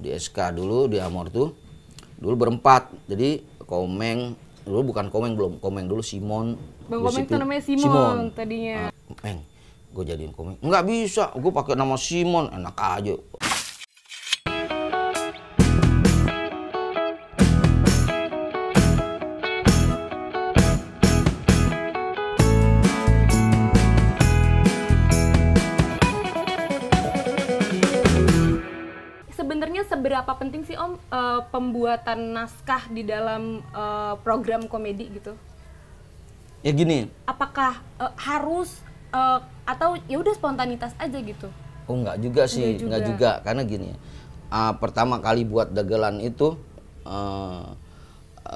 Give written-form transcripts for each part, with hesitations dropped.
di SK dulu di Amor tuh dulu berempat. Jadi Komeng dulu, bukan Komeng, belum Komeng dulu, Simon. Bang Komeng tuh namanya Simon tadinya. Meng, gue jadiin Komeng. Nggak bisa, gue pakai nama Simon, enak aja. Sebenarnya seberapa penting sih Om pembuatan naskah di dalam program komedi gitu? Ya gini. Apakah harus atau ya udah spontanitas aja gitu? Oh enggak juga sih, enggak juga. Karena gini, pertama kali buat dagelan itu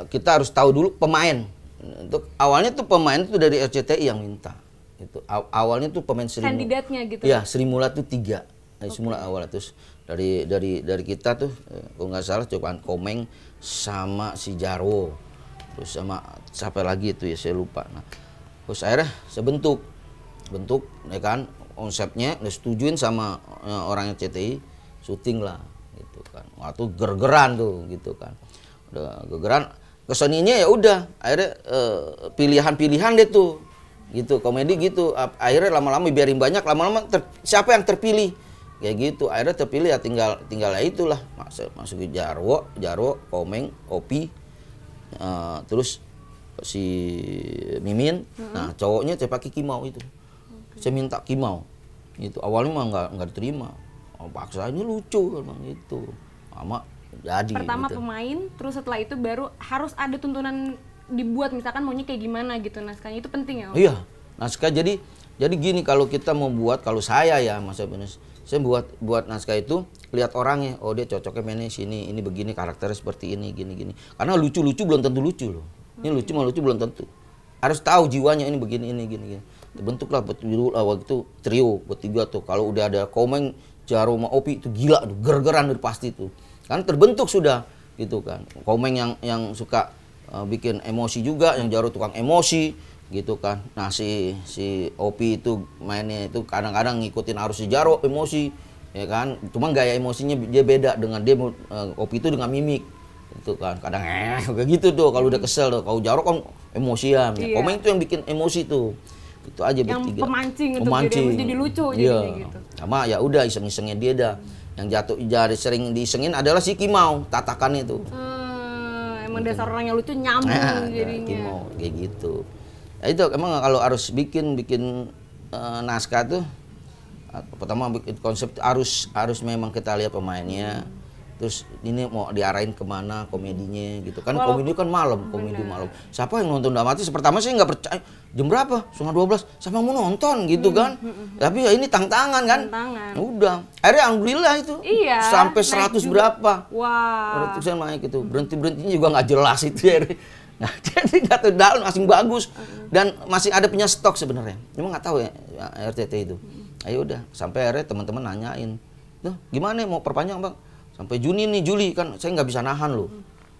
kita harus tahu dulu pemain. Untuk awalnya tuh pemain itu dari RCTI yang minta. Itu awalnya tuh pemain Sri Mulat. Kandidatnya gitu. Iya, Sri Mulat tuh 3. Semula awal terus dari kita tuh kalau nggak salah cobaan Komeng sama si Jarwo, terus sama siapa lagi itu ya saya lupa. Nah, terus akhirnya saya bentuk ya kan, konsepnya disetujuin sama orang CTI, syuting lah gitu kan. Waktu gergeran tuh gitu kan, udah gergeran keseninya ya udah akhirnya pilihan-pilihan deh tuh gitu, komedi gitu. Akhirnya lama-lama biarin banyak, lama-lama siapa yang terpilih kayak gitu, akhirnya terpilih ya tinggal ya itulah masuk ke Jarwo, Komeng, Opi, terus si Mimin. Nah cowoknya saya pakai Kimau itu. Saya minta Kimau itu, awalnya mah nggak diterima, paksa ini lucu emang gitu, lama jadi pertama gitu. Pemain, terus setelah itu baru harus ada tuntunan dibuat, misalkan maunya kayak gimana gitu naskahnya, itu penting ya Om? Iya, naskah jadi gini, kalau kita mau buat, kalau saya ya Mas Ebenes, saya buat naskah itu lihat orangnya, oh dia cocoknya mainnya sini, ini begini, karakternya seperti ini, gini. Karena lucu-lucu belum tentu lucu loh. Ini lucu belum tentu. Harus tahu jiwanya, ini begini, ini gini. Terbentuklah waktu itu trio bertiga tuh. Kalau udah ada Komeng, Jarwo sama Opi itu gila tuh, gergeran udah pasti tuh. Kan terbentuk sudah gitu kan. Komeng yang suka bikin emosi juga, yang Jarwo tukang emosi gitu kan. Nah si Opi itu mainnya itu kadang-kadang ngikutin arus si Jarwo, emosi ya kan, cuma gaya emosinya dia beda dengan dia. Opi itu dengan mimik gitu kan, kadang kayak gitu tuh kalau udah kesel tuh. Kalau Jarwo kan emosian, ya. Komeng itu yang bikin emosi tuh, itu aja yang bertiga, pemancing untuk jadi lucu iya. Jadinya gitu. Sama ya udah iseng-isengnya dia dah. Yang jatuh jadi sering diisengin adalah si Kimau, tatakannya itu. Emang dasar orangnya lucu, nyambung jadinya. Kimau kayak gitu. Ya itu emang kalau harus bikin naskah tuh, pertama bikin konsep harus memang kita lihat pemainnya, terus ini mau diarahin kemana komedinya gitu kan. Komedi kan malam, komedi malam. Siapa yang nonton dramatis? Pertama sih nggak percaya, jam berapa? 11:30, siapa mau nonton gitu kan. Tapi ya ini tantangan kan. Udah, akhirnya alhamdulillah itu sampai 100 berapa. Wah. Ratusan naik gitu, berhentinya juga nggak jelas itu ya. Nah, jadi nggak tahu daun masih bagus dan masih ada punya stok sebenarnya. Cuma nggak tahu ya RCTI itu. Ayo udah, sampai akhirnya teman-teman nanyain, tuh gimana mau perpanjang Bang? Sampai Juli kan saya nggak bisa nahan loh.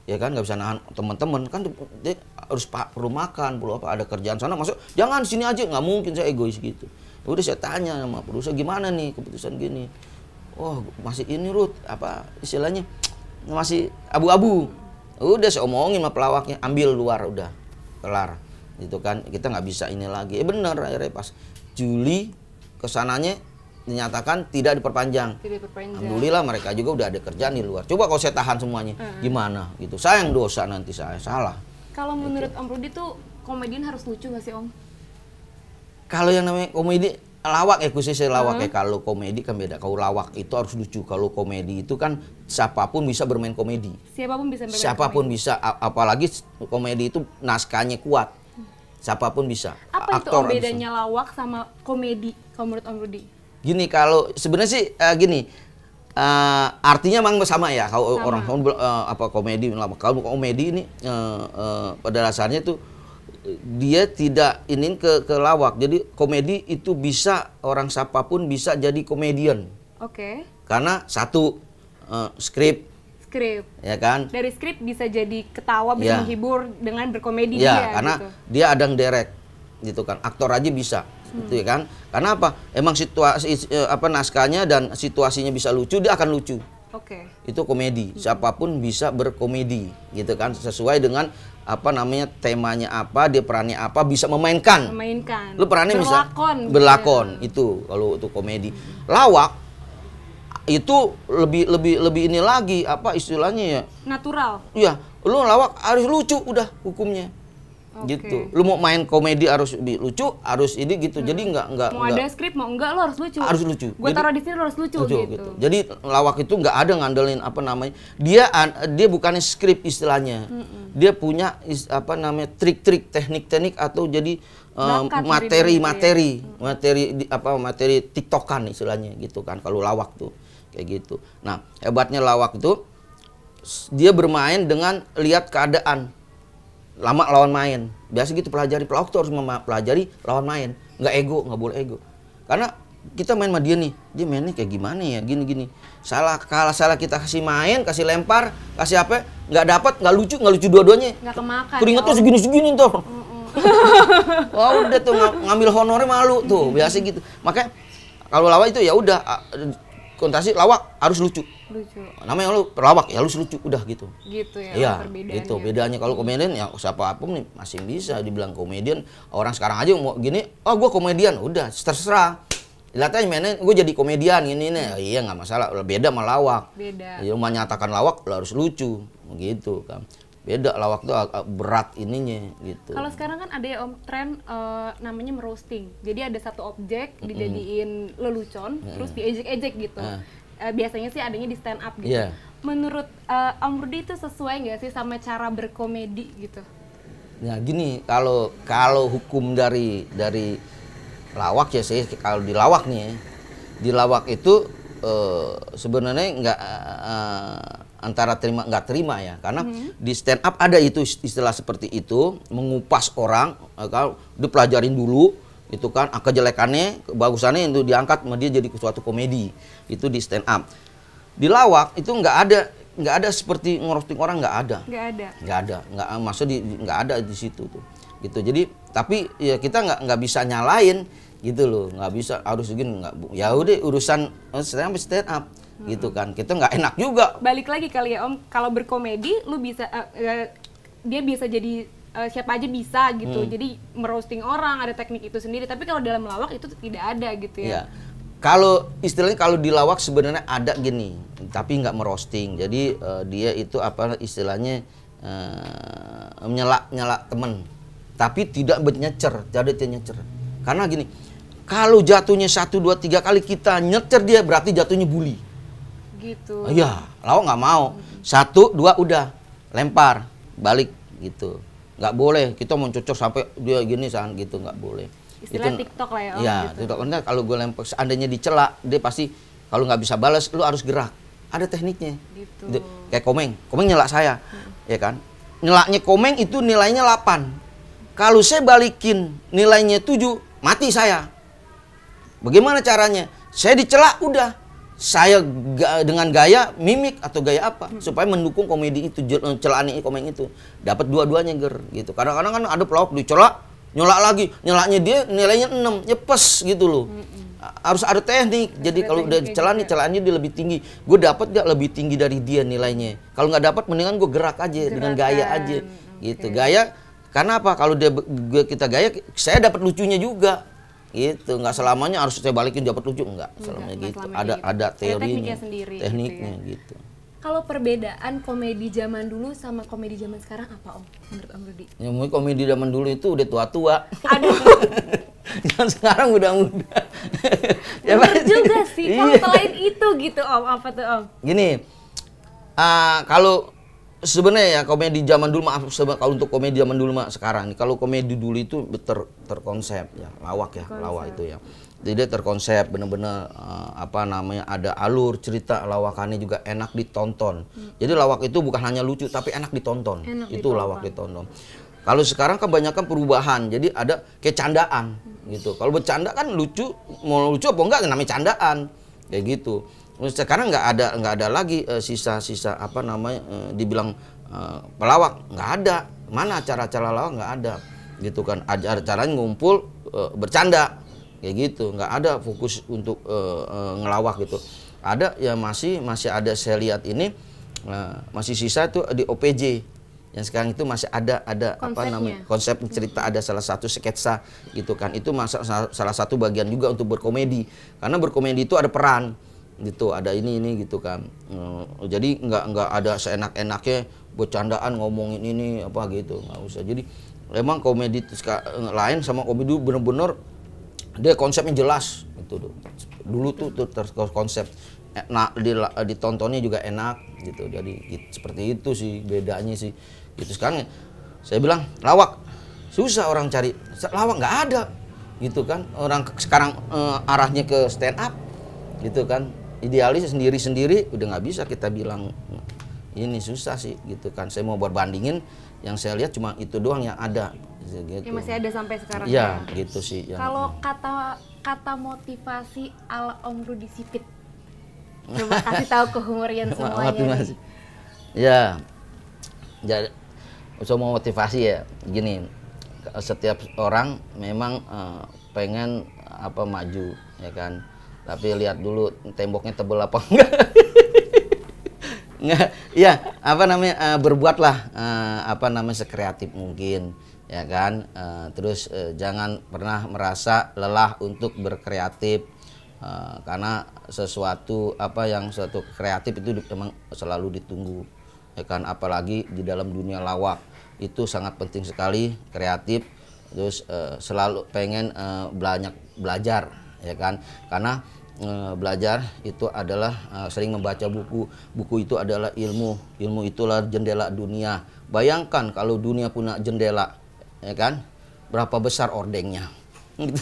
Ya kan nggak bisa nahan teman-teman kan, dia harus perlu makan, perlu apa, ada kerjaan sana, masuk jangan sini aja, nggak mungkin, saya egois gitu. Udah saya tanya sama produser, gimana nih keputusan gini? Oh masih ini Ruth, apa istilahnya masih abu-abu. Udah saya omongin sama pelawaknya, ambil luar, udah kelar gitu kan, kita nggak bisa ini lagi. Bener, akhirnya pas Juli kesananya dinyatakan tidak diperpanjang. Alhamdulillah mereka juga udah ada kerjaan di luar. Coba kalau saya tahan semuanya, gimana gitu, sayang dosa nanti saya salah. Kalau menurut Om Rudi tuh komedian harus lucu nggak sih Om? Kalau yang namanya komedi lawak ya, khususnya lawak ya. Kalau komedi kan beda. Kalau lawak itu harus lucu. Kalau komedi itu kan siapapun bisa bermain komedi. Siapapun bisa. Apalagi komedi itu naskahnya kuat. Siapapun bisa. Apa itu Om bedanya lawak sama komedi kalau menurut Om Rudi? Gini, kalau sebenarnya sih gini. Artinya memang sama ya. Kalau orang apa komedi, kalau komedi ini pada dasarnya tuh dia tidak ingin ke lawak. Jadi komedi itu bisa orang siapapun bisa jadi komedian. Oke. Karena satu skrip. Ya kan? Dari skrip bisa jadi ketawa, bisa menghibur dengan berkomedi ya, karena gitu. Dia ada yang direct gitu kan. Aktor aja bisa. Gitu ya kan? Karena apa? Emang situasi naskahnya dan situasinya bisa lucu, dia akan lucu. Oke. Itu komedi. Siapapun bisa berkomedi, gitu kan? Sesuai dengan apa namanya temanya apa, dia perannya apa, bisa memainkan. Memainkan. Lu perannya bisa Berlakon. berlakon itu kalau itu komedi. Lawak itu lebih ini lagi apa istilahnya ya? Natural. Iya, lu lawak harus lucu udah hukumnya. Oke. Gitu. Lu mau main komedi harus lucu, harus ini gitu. Jadi enggak Mau ada skrip mau enggak lo harus lucu. harus lucu. Gue Jadi- taruh di sini lo harus lucu, gitu. Jadi lawak itu nggak ada ngandelin apa namanya. Dia bukannya skrip istilahnya. Dia punya apa namanya trik-trik, teknik-teknik atau jadi Bakat materi tiktokan istilahnya gitu kan kalau lawak tuh kayak gitu. Nah, hebatnya lawak itu dia bermain dengan lihat keadaan. Lama lawan main. Biasa gitu pelawak tuh harus mempelajari lawan main. Nggak boleh ego. Karena kita main sama dia nih, dia mainnya kayak gimana ya, gini. Salah kita kasih main, kasih lempar, kasih apa, nggak dapat, nggak lucu dua-duanya. Nggak kemakan. Keringetnya segini tuh. Wah udah tuh ngambil honornya malu tuh, biasa gitu. Makanya kalau lawak itu ya udah konotasi lawak harus lucu. Lucu. Namanya lu pelawak ya harus lucu udah gitu. Gitu ya. Iya, Perbedaannya. gitu. Bedanya kalau komedian ya siapapun nih masih bisa dibilang komedian. Orang sekarang aja mau gini, oh gua komedian, udah terserah. Lihat aja mainnya, gue jadi komedian ini nih. Iya nggak masalah. Beda sama lawak. Beda. Ya, menyatakan lawak lo harus lucu, gitu kan. Beda lawak tuh berat ininya gitu. Kalau sekarang kan ada ya Om tren namanya merosting. Jadi ada satu objek dijadiin lelucon, terus diejek-ejek gitu. Biasanya sih adanya di stand up gitu. Iya. Menurut Om Rudi itu sesuai nggak sih sama cara berkomedi gitu? Nah gini, kalau hukum dari lawak ya sih, kalau di lawak nih ya, di lawak itu sebenarnya nggak antara terima nggak terima ya, karena di stand up ada itu istilah seperti itu, mengupas orang, kalau dipelajarin dulu itu kan kejelekannya, kebagusannya itu diangkat sama dia jadi suatu komedi, itu di stand up. Di lawak itu nggak ada seperti ngerosting orang, nggak ada, nggak ada di situ tuh, gitu. Jadi tapi ya kita nggak bisa nyalain gitu loh, nggak bisa harus begini, nggak, ya udah urusan stand up gitu kan, kita nggak enak juga. Balik lagi kali ya Om, kalau berkomedi lu bisa dia bisa jadi siapa aja bisa gitu, jadi merosting orang ada teknik itu sendiri, tapi kalau dalam lawak itu tidak ada gitu ya. Ya. Kalau istilahnya kalau di lawak sebenarnya ada gini, tapi nggak merosting. Jadi dia itu apa istilahnya nyela temen, tapi tidak bernyecer, tidak nyecer. Karena gini, kalau jatuhnya 1, 2, 3 kali kita nyecer dia berarti jatuhnya bully. Gitu. Iya, lawak nggak mau. 1, 2 udah lempar balik gitu. Nggak boleh kita mencocok sampai dia gini gitu, nggak boleh. Istilah Itu, TikTok lah ya Om. Iya, gitu. TikTok. Karena kalau gue lempar, seandainya dicela, dia pasti kalau nggak bisa balas, lu harus gerak. Ada tekniknya. Gitu. Kayak Komeng nyela saya, ya kan? Nyelaknya Komeng itu nilainya 8. Kalau saya balikin nilainya 7, mati saya. Bagaimana caranya? Saya dicela, udah. Saya dengan gaya mimik atau gaya apa supaya mendukung komedi itu, celaan Komeng itu dapat dua-duanya gitu. Kadang-kadang kan ada pelawak dicela, nyolak lagi, nyolaknya dia nilainya 6, nyepes gitu loh. Harus ada teknik. Jadi kalau udah dicela nih, celaannya dia lebih tinggi. Gue dapat gak lebih tinggi dari dia nilainya? Kalau nggak dapat, mendingan gue gerak aja dengan gaya aja, gitu. Gaya, karena apa? Kalau kita gaya, saya dapat lucunya juga. Gitu, nggak selamanya harus saya balikin dapat lucu, enggak selamanya gitu. Ada teorinya, tekniknya gitu. Kalau perbedaan komedi zaman dulu sama komedi zaman sekarang apa Om? Menurut Om Rudi? Ya mungkin komedi zaman dulu itu udah tua-tua. Aduh. Yang sekarang udah muda. Ya bener juga sih. Kalau selain itu gitu Om, apa tuh Om? Gini, kalau sebenarnya ya komedi zaman dulu, maaf kalau untuk komedi zaman dulu mah sekarang nih, kalau komedi dulu itu terkonsep ya, lawak itu ya. Jadi dia terkonsep bener-bener apa namanya, ada alur cerita, lawakannya juga enak ditonton. Jadi lawak itu bukan hanya lucu tapi enak ditonton. Itu lawak ditonton. Kalau sekarang kebanyakan perubahan, jadi ada kayak candaan gitu. Kalau bercanda kan lucu, mau lucu apa enggak namanya candaan kayak gitu. Sekarang nggak ada lagi sisa-sisa apa namanya dibilang pelawak, nggak ada. Mana acara-acara lawak nggak ada gitu kan. Acaranya ngumpul bercanda kayak gitu, nggak ada fokus untuk ngelawak gitu. Ada ya, masih ada saya lihat ini masih sisa tuh di OPJ. Yang sekarang itu masih ada apa namanya, konsep cerita, ada salah satu sketsa gitu kan. Itu salah satu bagian juga untuk berkomedi. Karena berkomedi itu ada peran gitu, ada ini gitu kan. Jadi nggak ada seenak-enaknya bercandaan ngomongin ini apa gitu, nggak usah. Jadi emang komedi lain sama komedi bener-bener dia konsepnya jelas gitu. Dulu tuh konsep ditontonnya juga enak gitu. Jadi seperti itu sih bedanya sih. Gitu. Sekarang saya bilang lawak susah orang cari, lawak nggak ada gitu kan. Orang sekarang arahnya ke stand up gitu kan, idealis sendiri udah nggak bisa kita bilang ini, susah sih gitu kan. Saya mau berbandingin yang saya lihat cuma itu doang yang ada gitu. Yang masih ada sampai sekarang ya gitu sih. Kalau kata motivasi ala Om Rudi Sipit, coba kasih tahu ke humorian semuanya nih. Ya, jadi mau motivasi ya gini, setiap orang memang pengen apa maju ya kan, tapi lihat dulu temboknya tebal apa enggak. Nggak, ya apa namanya, berbuatlah apa namanya sekreatif mungkin ya kan. Terus jangan pernah merasa lelah untuk berkreatif, karena sesuatu kreatif itu memang selalu ditunggu ya kan. Apalagi di dalam dunia lawak itu sangat penting sekali kreatif. Terus selalu pengen banyak belajar ya kan, karena belajar itu adalah sering membaca buku itu adalah ilmu itulah jendela dunia. Bayangkan kalau dunia punya jendela ya kan, berapa besar ordengnya gitu.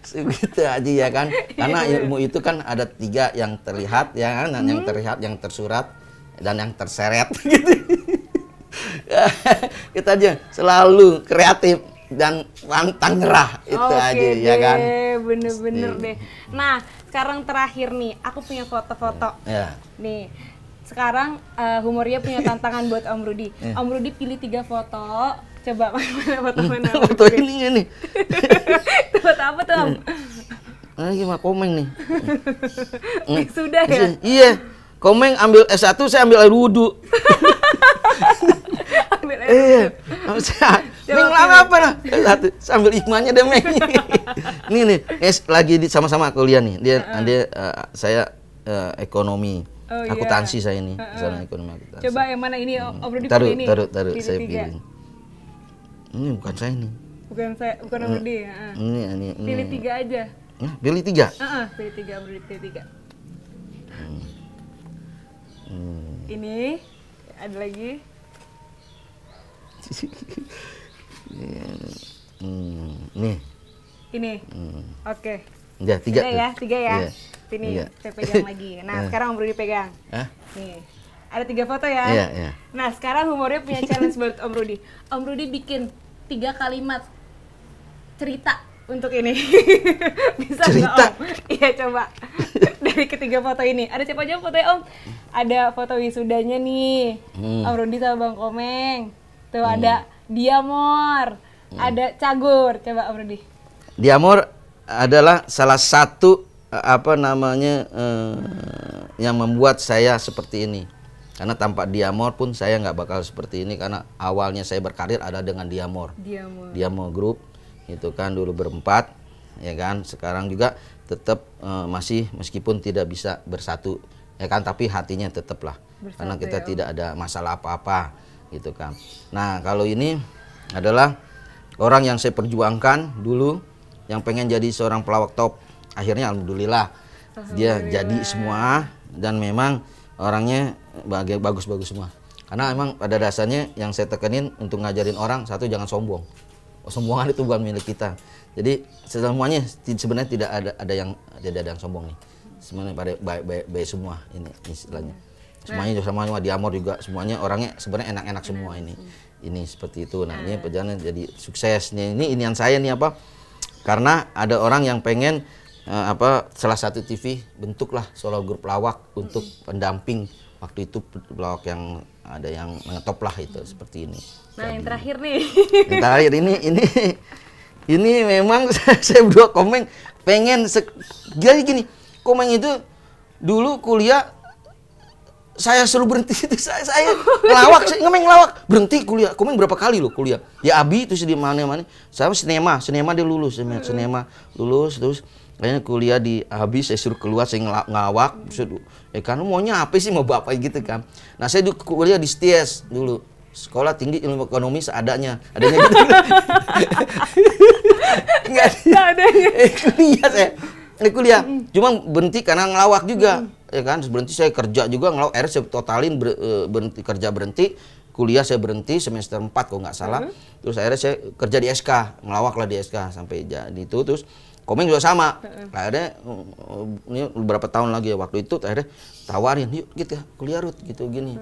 Segitu aja ya kan, karena ilmu itu kan ada 3 yang terlihat ya kan, yang terlihat, yang tersurat, dan yang terseret gitu. Kita aja selalu kreatif dan pantang nyerah, itu aja ya kan. Bener-bener deh. Nah sekarang terakhir nih, aku punya foto-foto nih. Sekarang Humoria punya tantangan buat Om Rudi. Om Rudi pilih 3 foto. Coba foto mana? Foto ini nih. Foto apa tuh Om? Ini mah Komeng nih. Sudah ya? Iya. Komeng ambil S1, saya ambil air wudhu. Iya. Meng apa nah? S1 sambil hikmahnya deh Meng. Nih lagi sama-sama kuliah nih. Dia saya ekonomi. Akuntansi saya ini. Ekonomi akuntansi. Coba yang mana ini Om Rudi pilih ini? Taruh saya pilih. Ini bukan saya nih. Bukan Om Rudi. Ini. Pilih 3 aja. Pilih 3? Pilih 3, Om Rudi pilih 3. Ini ada lagi. Nih. Ini. Oke. Ya, 3 ya. Ini saya pegang lagi. Nah, sekarang Om Rudi pegang. Nih. Ada 3 foto ya. Iya. Nah, sekarang Humoria punya challenge buat Om Rudi. Om Rudi bikin 3 kalimat cerita untuk ini. Bisa nggak Om? Iya, coba. Dari ketiga foto ini. Ada siapa aja fotonya Om? Ada foto wisudanya nih. Om Rudi sama Bang Komeng. Tuh ada Diamor. Ada Cagur. Coba Om Rudi. Diamor adalah salah satu yang membuat saya seperti ini. Karena tanpa Diamor pun saya nggak bakal seperti ini, karena awalnya saya berkarir ada dengan Diamor Group itu kan, dulu berempat ya kan. Sekarang juga tetap masih, meskipun tidak bisa bersatu ya kan, tapi hatinya tetaplah bersatu, karena kita tidak ada masalah apa-apa gitu kan. Nah kalau ini adalah orang yang saya perjuangkan dulu, yang pengen jadi seorang pelawak top, akhirnya alhamdulillah dia jadi semua, dan memang orangnya bagus-bagus semua. Karena memang pada dasarnya yang saya tekenin untuk ngajarin orang, satu, jangan sombong. Sombongan itu bukan milik kita. Jadi semuanya sebenarnya tidak ada yang sombong nih. Semuanya pada baik semua ini istilahnya. Semuanya sama Diamor juga, semuanya orangnya sebenarnya enak-enak semua ini. Ini seperti itu. Nah, ini perjalanan jadi sukses. Ini inian saya nih apa? Karena ada orang yang pengen salah satu TV bentuklah solo grup lawak untuk pendamping waktu itu pelawak yang ada yang mengetop lah itu seperti ini. Nah yang terakhir nih. Yang terakhir ini memang saya berdua Komeng pengen jadi gini, Komeng itu dulu kuliah saya suruh berhenti itu saya ngelawak, saya ngelawak berhenti kuliah. Komeng berapa kali loh kuliah di Abi terus di mana saya sinema dia lulus sinema lulus terus kayaknya kuliah di Abi, saya suruh keluar, saya ngelawak kamu maunya apa sih, mau bapak gitu kan. Nah saya kuliah di STIES dulu, Sekolah Tinggi Ilmu Ekonomi adanya gitu. Nggak adanya. Kuliah cuma berhenti karena ngelawak juga. Ya kan, berhenti saya kerja juga ngelawak, akhirnya saya totalin berhenti kuliah saya berhenti semester 4 kalau nggak salah. Terus akhirnya saya kerja di SK, ngelawak lah di SK sampai jadi itu. Terus Komeng juga sama. Akhirnya ini beberapa tahun lagi ya, waktu itu akhirnya tawarin, yuk kita kuliah Rut gitu gini.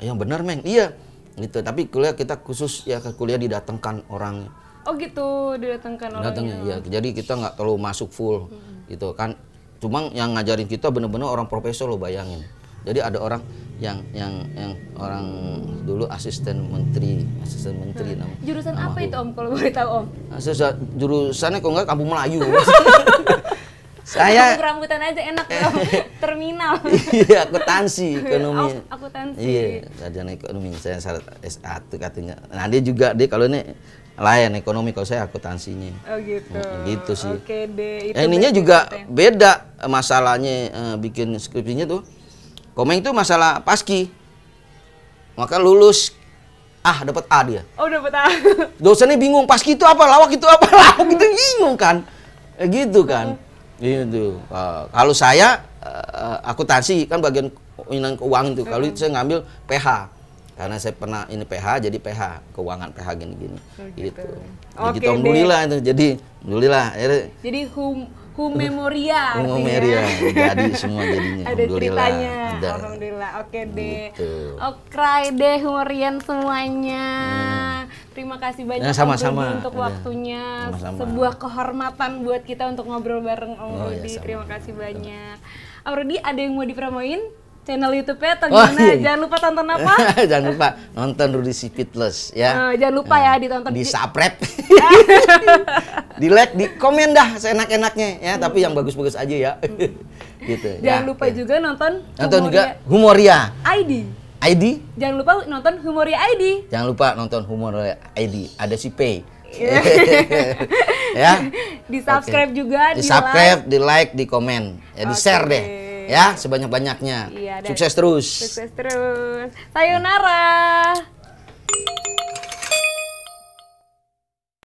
Yang benar Meng, iya gitu. Tapi kuliah kita khusus ya kuliah didatangkan orang. Oh gitu, didatangkan orangnya. Datangnya, ya. Jadi kita nggak terlalu masuk full gitu kan. Cuma yang ngajarin kita bener-bener orang profesor lo, bayangin. Jadi ada orang yang orang dulu asisten menteri namanya. Jurusan apa itu Om kalau boleh tahu Om? Jurusannya kok nggak Kampung Melayu. Saya rambutan aja enak ya, terminal. Iya, akuntansi ekonomi. Akuntansi. Iya, sarjana ekonomi. Saya S1 katanya. Nah, dia kalau ini layan ekonomi, kalau saya akuntansinya. Oh gitu. Gitu sih. Oke deh. Ininya juga beda masalahnya, bikin skripsinya tuh. Komeng itu masalah paski. Maka lulus dapat A dia. Oh, dapat A. Dosennya bingung, paski itu apa, lawak itu apa, lawak itu bingung kan. Gitu kan. Gitu. Kalau saya akuntansi kan bagian keuangan itu. Kalau saya ngambil PH. Karena saya pernah ini PH, jadi PH keuangan PH gini-gini. Gitu. Oke, gitu alhamdulillah itu. Jadi alhamdulillah. Jadi Humemoria. Humemoria jadi semua jadinya. Ada ceritanya. Ada. Alhamdulillah. Oke deh. Gitu. Oke deh Humorian semuanya. Terima kasih banyak sama-sama untuk waktunya. Sama-sama. Sebuah kehormatan buat kita untuk ngobrol bareng Om Rudi. Ya, terima kasih banyak. Om Rudi, ada yang mau dipromoin? Channel YouTube-nya atau gimana? Iya. Jangan lupa tonton apa? Jangan lupa nonton Rudi Spitless ya. Jangan lupa ya ditonton. Di subscribe. Di like, di komen dah seenak-enaknya ya, tapi yang bagus-bagus aja ya. Gitu. Jangan lupa juga nonton juga Humoria ID. Jangan lupa nonton Humoria ID. Jangan lupa nonton Humoria ID. Ada si Pay. Ya. Di subscribe juga, di subscribe, di like, di komen. Ya, di share deh. Ya, sebanyak-banyaknya. Iya, Sukses terus. Sayonara.